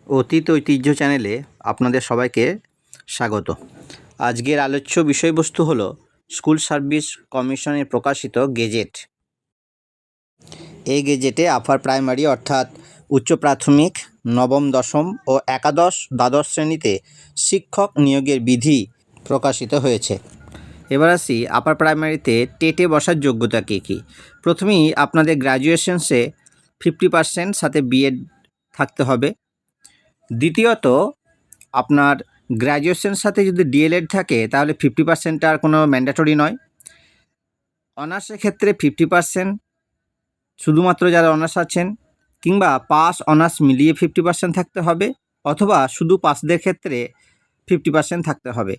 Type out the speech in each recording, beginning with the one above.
অতীত ঐতিহ্য চ্যানেলে আপনাদের সবাইকে স্বাগত। আজকের আলোচ্য বিষয়বস্তু হলো স্কুল সার্ভিস কমিশনের প্রকাশিত গেজেট। এই গেজেটে আপার প্রাইমারি অর্থাৎ উচ্চ প্রাথমিক, নবম, দশম ও একাদশ, দ্বাদশ শ্রেণীতে শিক্ষক নিয়োগের বিধি প্রকাশিত হয়েছে। এবার আসি আপার প্রাইমারিতে টেটে বসার যোগ্যতা কী কী। প্রথমেই আপনাদের গ্র্যাজুয়েশনসে 50% সাথে বিএড থাকতে হবে। দ্বিতীয়ত, আপনার গ্র্যাজুয়েশন সাথে যদি ডিএলএড থাকে তাহলে 50%টা আর কোনো ম্যান্ডেটরি নয়। অনার্সের ক্ষেত্রে 50%, শুধুমাত্র যারা অনার্স আছেন, কিংবা পাস অনার্স মিলিয়ে 50% থাকতে হবে, অথবা শুধু পাসদের ক্ষেত্রে 50% থাকতে হবে।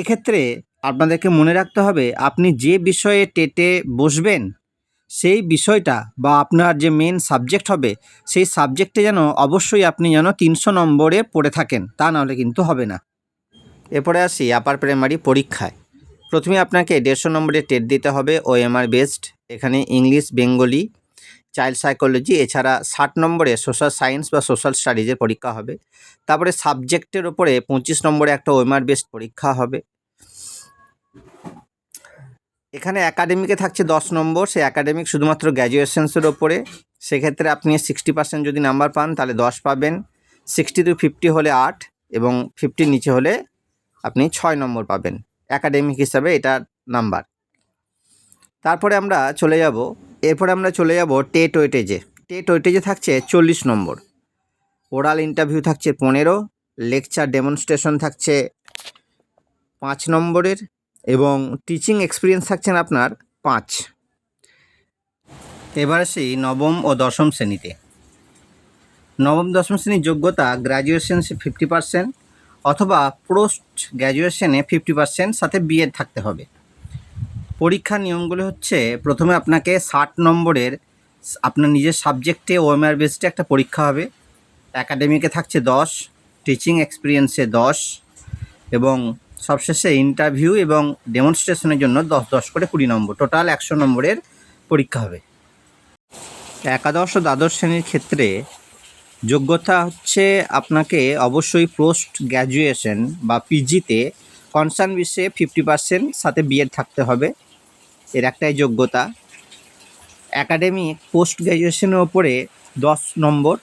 এক্ষেত্রে আপনাদেরকে মনে রাখতে হবে আপনি যে বিষয়ে টেটে বসবেন সেই বিষয়টা বা আপনার যে মেন সাবজেক্ট হবে সেই সাবজেক্টে যেন অবশ্যই আপনি যেন 300 নম্বরে পড়ে থাকেন, তা নাহলে কিন্তু হবে না। এরপরে আসি আপার প্রাইমারি পরীক্ষায়। প্রথমে আপনাকে 150 নম্বরে টেট দিতে হবে ওএমআর বেসড। এখানে ইংলিশ, বেঙ্গলি, চাইল্ড সাইকোলজি, এছাড়া 60 নম্বরে সোশ্যাল সায়েন্স বা সোশ্যাল স্টাডিজের পরীক্ষা হবে। তারপরে সাবজেক্টের ওপরে 25 নম্বরে একটা ওএমআর বেসড পরীক্ষা হবে। এখানে একাডেমিকে থাকছে 10 নম্বর, সেই একাডেমিক শুধুমাত্র গ্র্যাজুয়েশনসের ওপরে। সেক্ষেত্রে আপনি 60% যদি নাম্বার পান তাহলে 10 পাবেন, 60 to 50 হলে 8, এবং 50 নিচে হলে আপনি 6 নম্বর পাবেন একাডেমিক হিসাবে, এটা নাম্বার। তারপরে আমরা চলে যাব টেট ওয়েটেজে। টেট ওয়েটেজে থাকছে 40 নম্বর, ওরাল ইন্টারভিউ থাকছে 15, লেকচার ডেমনস্ট্রেশন থাকছে 5 নম্বরের, এবং টিচিং এক্সপিরিয়েন্স থাকছেন আপনার 5। এবার আসি নবম ও দশম শ্রেণীতে। নবম দশম শ্রেণীর যোগ্যতা গ্র্যাজুয়েশনসে 50% অথবা পোস্ট গ্র্যাজুয়েশনে 50% সাথে বিএড থাকতে হবে। পরীক্ষার নিয়মগুলো হচ্ছে, প্রথমে আপনাকে 60 নম্বরের আপনার নিজের সাবজেক্টে ওএমআর বেসডে একটা পরীক্ষা হবে। একাডেমিকে থাকছে 10, টিচিং এক্সপিরিয়েন্সে 10, এবং সবশেষে ইন্টারভিউ এবং ডেমনস্ট্রেশনের জন্য 10 করে 20 নম্বর, টোটাল 100 নম্বরের পরীক্ষা হবে। একাদশ ও দ্বাদশ শ্রেণীর ক্ষেত্রে যোগ্যতা হচ্ছে আপনাকে অবশ্যই পোস্ট গ্র্যাজুয়েশন বা পিজিতে কনসার্ন বিষয়ে 50% সাথে বিএড থাকতে হবে, এর একটাই যোগ্যতা। একাডেমিক পোস্ট গ্র্যাজুয়েশনের ওপরে 10 নম্বর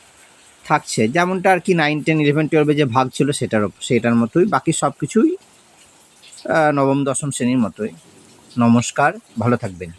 থাকছে, যেমনটা আর কি 9, 10, 11, 12 যে ভাগ ছিল সেটার মতোই, বাকি সব কিছুই নবম দশম শ্রেণীর মতোই। নমস্কার, ভালো থাকবেন।